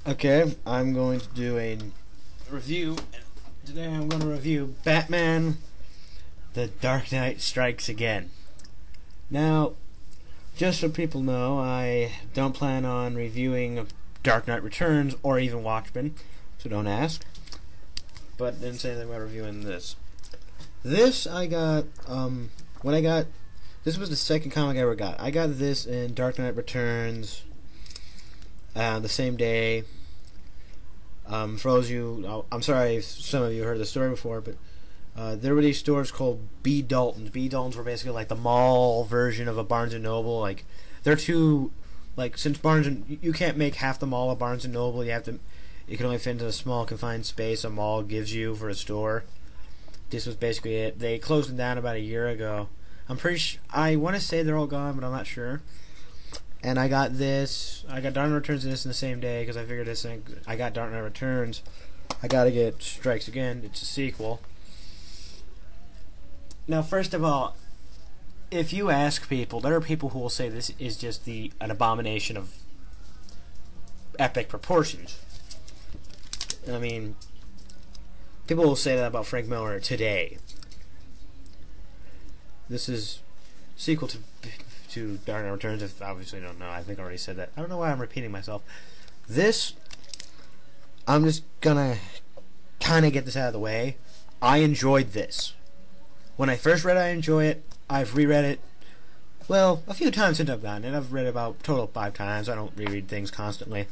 Okay, I'm going to do a review. Today I'm going to review Batman The Dark Knight Strikes Again. Now, just so people know, I don't plan on reviewing Dark Knight Returns or even Watchmen, so don't ask. But didn't say anything about reviewing this. This I got, this was the second comic I ever got. I got this in Dark Knight Returns the same day. For those of you, I'm sorry if some of you heard the story before, but there were these stores called B. Daltons. B. Daltons were basically like the mall version of a Barnes & Noble. Like, they're too, like, since you can't make half the mall of Barnes & Noble, you can only fit into a small confined space a mall gives you for a store. This was basically it. They closed them down about a year ago. I want to say they're all gone, but I'm not sure. And I got this. I got Dark Knight Returns and this in the same day because I figured this thing. I got Dark Knight Returns. I gotta get Strikes Again. It's a sequel. Now, first of all, if you ask people, there are people who will say this is just an abomination of epic proportions. I mean, people will say that about Frank Miller today. This is sequel to Dark Knight Returns. If obviously you don't know, I think I already said that. I don't know why I'm repeating myself. This, I'm just gonna kind of get this out of the way. I enjoyed this. When I first read it, I enjoyed it. I've reread it, well, a few times since I've gotten it. I've read it about total 5 times. I don't reread things constantly,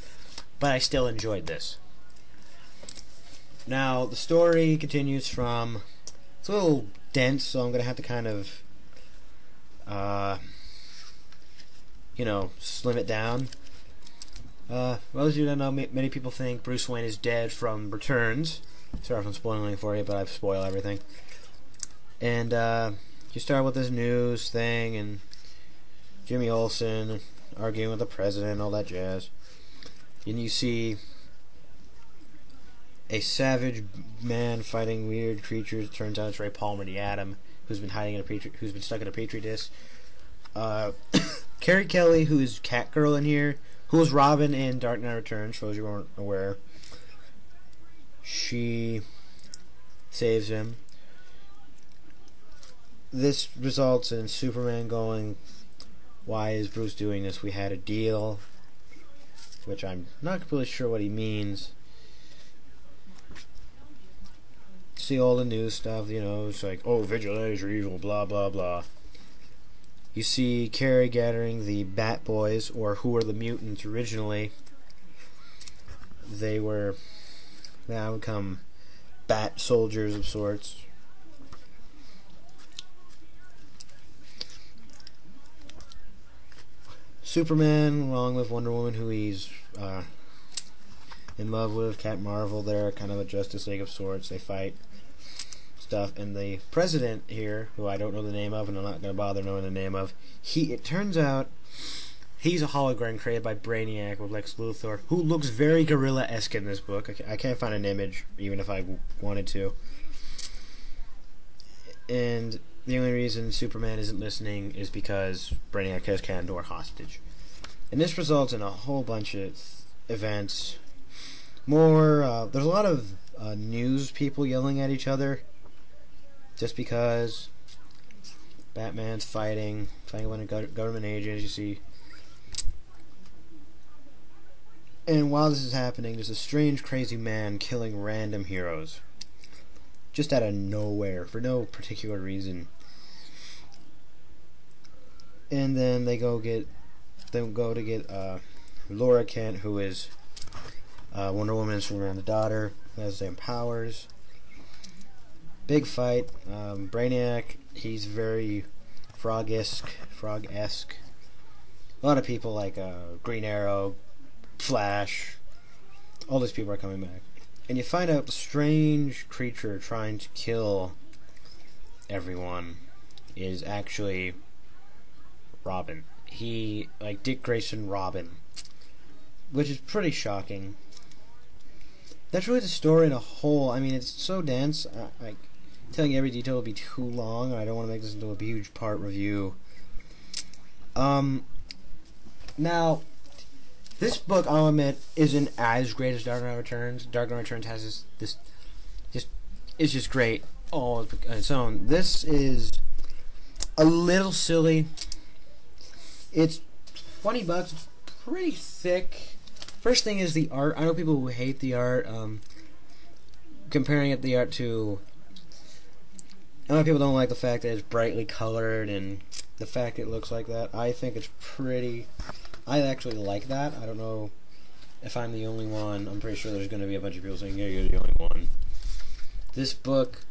but I still enjoyed this. Now, the story continues from, it's a little dense, so I'm gonna have to kind of slim it down. Well, as you don't know, many people think Bruce Wayne is dead from Returns. Sorry if I'm spoiling for you, but I've spoiled everything. And you start with this news thing, and Jimmy Olsen arguing with the president, and all that jazz. And you see a savage man fighting weird creatures. Turns out it's Ray Palmer, the Atom, who's been stuck in a petri dish. Carrie Kelly, who is Catgirl in here, who was Robin in Dark Knight Returns, for those you weren't aware. She saves him. This results in Superman going, "Why is Bruce doing this? We had a deal," which I'm not completely sure what he means. See all the news stuff, it's like, oh, vigilantes are evil, blah, blah, blah. You see Carrie gathering the Bat Boys, or who were the mutants originally. They were now become Bat soldiers of sorts. Superman, along with Wonder Woman, who he's in love with, Captain Marvel, they're kind of a Justice League of sorts. They fight stuff, and the president here, who I don't know the name of, and I'm not going to bother knowing the name of, it turns out he's a hologram created by Brainiac with Lex Luthor, who looks very gorilla-esque in this book. I can't find an image, even if I wanted to. And the only reason Superman isn't listening is because Brainiac has Kandor hostage. And this results in a whole bunch of events. There's a lot of news people yelling at each other, just because Batman's fighting one of government agents, you see. And while this is happening, there's a strange, crazy man killing random heroes, just out of nowhere, for no particular reason. And then they go to get Laura Kent, who is Wonder Woman's Superman's daughter, who has the powers. Big fight. Brainiac, he's very frog-esque. A lot of people like Green Arrow, Flash, all these people are coming back. And you find out the strange creature trying to kill everyone is actually Robin. Like Dick Grayson Robin, which is pretty shocking. That's really the story in a whole. I mean, it's so dense. Telling you every detail would be too long. I don't want to make this into a huge part review. Now, This book, I'll admit, isn't as great as Dark Knight Returns. Dark Knight Returns has this just it's just great all on its own. This is a little silly. It's $20. It's pretty thick. First thing is the art. I know people who hate the art. Comparing the art to, a lot of people don't like the fact that it's brightly colored and the fact it looks like that. I think it's pretty. I actually like that. I don't know if I'm the only one. I'm pretty sure there's going to be a bunch of people saying, yeah, you're the only one. This book,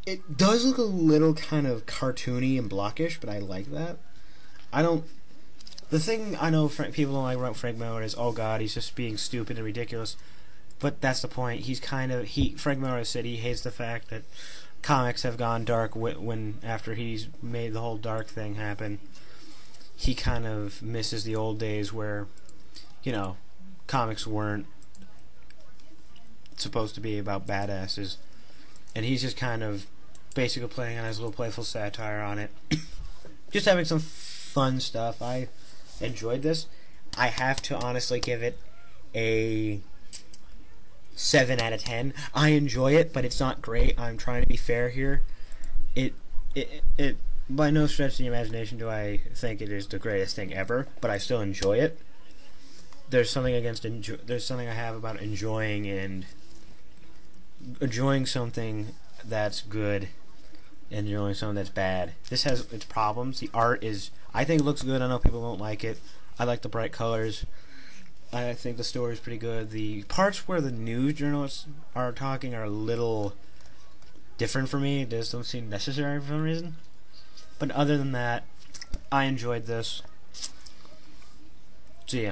it does look a little kind of cartoony and blockish, but I like that. The thing I know people don't like about Frank Miller is, oh god, he's just being stupid and ridiculous. But that's the point. He's Frank Miller said he hates the fact that comics have gone dark when after he's made the whole dark thing happen. He kind of misses the old days where, comics weren't supposed to be about badasses. And he's just kind of basically playing on his little playful satire on it. Just having some fun stuff. I enjoyed this. I have to honestly give it a 7 out of 10. I enjoy it, but it's not great. I'm trying to be fair here. It by no stretch of the imagination do I think it is the greatest thing ever, but I still enjoy it. There's something I have about enjoying something that's good and enjoying something that's bad. This has its problems. The art I think it looks good. I know people don't like it. I like the bright colors. I think the story is pretty good. The parts where the news journalists are talking are a little different for me. They just don't seem necessary for some reason. But other than that, I enjoyed this. So yeah.